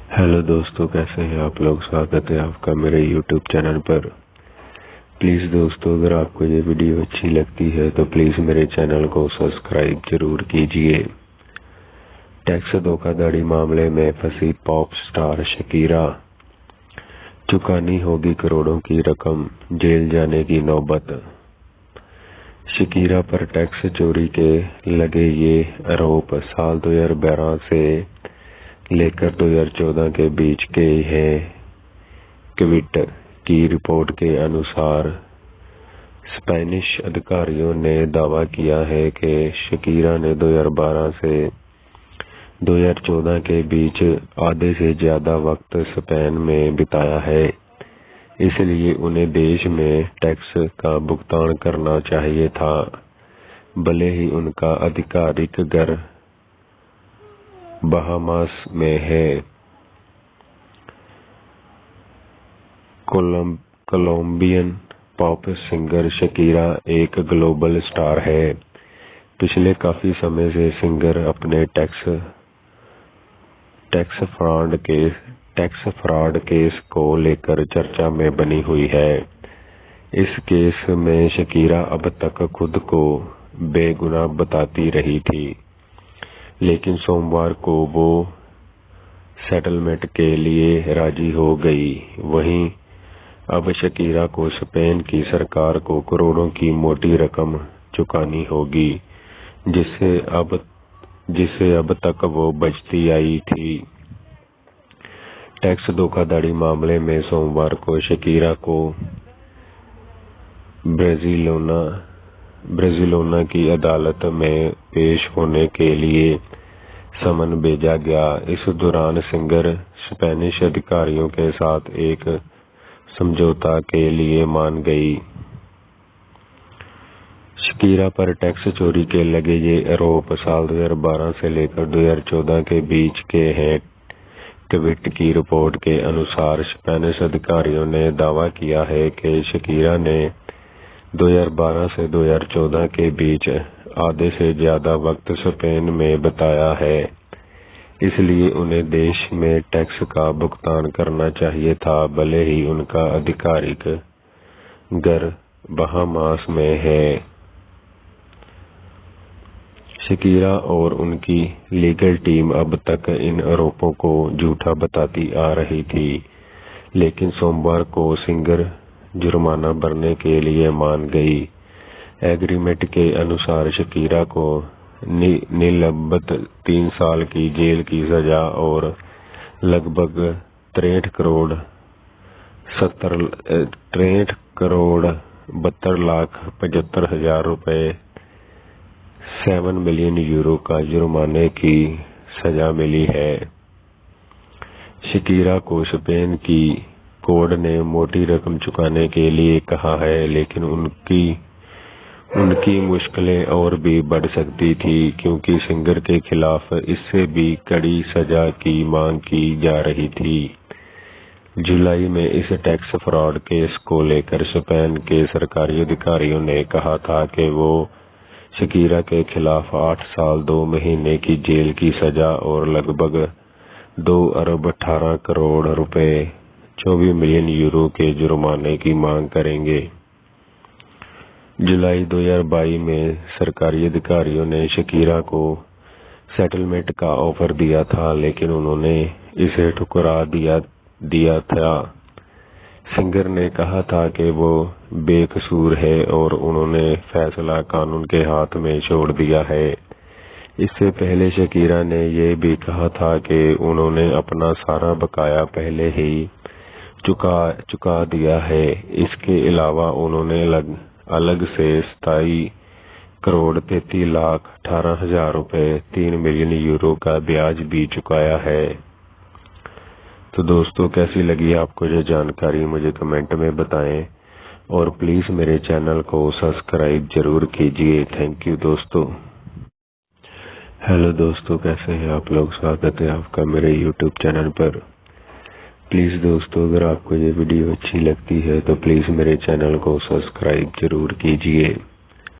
Hello दोस्तों, कैसे हैं आप लोग। स्वागत है आपका मेरे यूट्यूब चैनल पर। प्लीज़ दोस्तों, अगर आपको ये वीडियो अच्छी लगती है तो प्लीज़ मेरे चैनल को सब्सक्राइब जरूर कीजिए। टैक्स धोखाधड़ी मामले में फंसी पॉप स्टार शकीरा, चुकानी होगी करोड़ों की रकम, जेल जाने की नौबत। शकीरा पर टैक्स चोरी के लगे ये आरोप साल 2012 से लेकर 2014 के बीच के हैं। क्विट की रिपोर्ट के अनुसार स्पेनिश अधिकारियों ने दावा किया है कि शकीरा ने 2012 से 2014 के बीच आधे से ज्यादा वक्त स्पेन में बिताया है, इसलिए उन्हें देश में टैक्स का भुगतान करना चाहिए था, भले ही उनका आधिकारिक घर बहामास में है। कोलंबियन पॉप सिंगर शकीरा एक ग्लोबल स्टार है। पिछले काफी समय से सिंगर अपने टैक्स फ्रॉड केस को लेकर चर्चा में बनी हुई है। इस केस में शकीरा अब तक खुद को बेगुनाह बताती रही थी, लेकिन सोमवार को वो सेटलमेंट के लिए राजी हो गई। वहीं अब शकीरा को स्पेन की सरकार को करोड़ों की मोटी रकम चुकानी होगी, जिसे अब तक वो बचती आई थी। टैक्स धोखाधड़ी मामले में सोमवार को शकीरा को ब्राजिलोना की अदालत में पेश होने के लिए समन भेजा गया। इस दौरान सिंगर स्पेनिश अधिकारियों के साथ एक समझौता के लिए मान गई। शकीरा पर टैक्स चोरी के लगे ये आरोप साल 2012 से लेकर 2014 के बीच के हैं। क्विट की रिपोर्ट के अनुसार स्पेनिश अधिकारियों ने दावा किया है कि शकीरा ने 2012 से 2014 के बीच आधे से ज्यादा वक्त स्पेन में बिताया है, इसलिए उन्हें देश में टैक्स का भुगतान करना चाहिए था, भले ही उनका आधिकारिक घर बहामास में है। शकीरा और उनकी लीगल टीम अब तक इन आरोपों को झूठा बताती आ रही थी, लेकिन सोमवार को सिंगर जुर्माना भरने के लिए मान गई। एग्रीमेंट के अनुसार शकीरा को निलंबित 3 साल की जेल की सजा और लगभग 63 करोड़ 72,75,000 रुपए 7 मिलियन यूरो का जुर्माने की सजा मिली है। शकीरा को स्पेन की कोर्ट ने मोटी रकम चुकाने के लिए कहा है, लेकिन उनकी मुश्किलें और भी बढ़ सकती थी, क्योंकि सिंगर के खिलाफ इससे भी कड़ी सजा की मांग की जा रही थी। जुलाई में इस टैक्स फ्रॉड केस को लेकर स्पेन के सरकारी अधिकारियों ने कहा था कि वो शकीरा के खिलाफ 8 साल 2 महीने की जेल की सजा और लगभग 2 अरब 18 करोड़ रुपए 24 मिलियन यूरो के जुर्माने की मांग करेंगे। जुलाई 2022 में सरकारी अधिकारियों ने शकीरा को सेटलमेंट का ऑफर दिया था, लेकिन उन्होंने इसे ठुकरा दिया था। सिंगर ने कहा था कि वो बेकसूर है और उन्होंने फैसला कानून के हाथ में छोड़ दिया है। इससे पहले शकीरा ने ये भी कहा था कि उन्होंने अपना सारा बकाया पहले ही चुका दिया है। इसके अलावा उन्होंने अलग से 27 करोड़ 33,18,000 रुपए 3 मिलियन यूरो का ब्याज भी चुकाया है। तो दोस्तों, कैसी लगी आपको ये जानकारी, मुझे कमेंट में बताएं और प्लीज मेरे चैनल को सब्सक्राइब जरूर कीजिए। थैंक यू दोस्तों। हेलो दोस्तों, कैसे हैं आप लोग। स्वागत है आपका मेरे यूट्यूब चैनल पर। प्लीज़ दोस्तों, अगर आपको ये वीडियो अच्छी लगती है तो प्लीज़ मेरे चैनल को सब्सक्राइब जरूर कीजिए।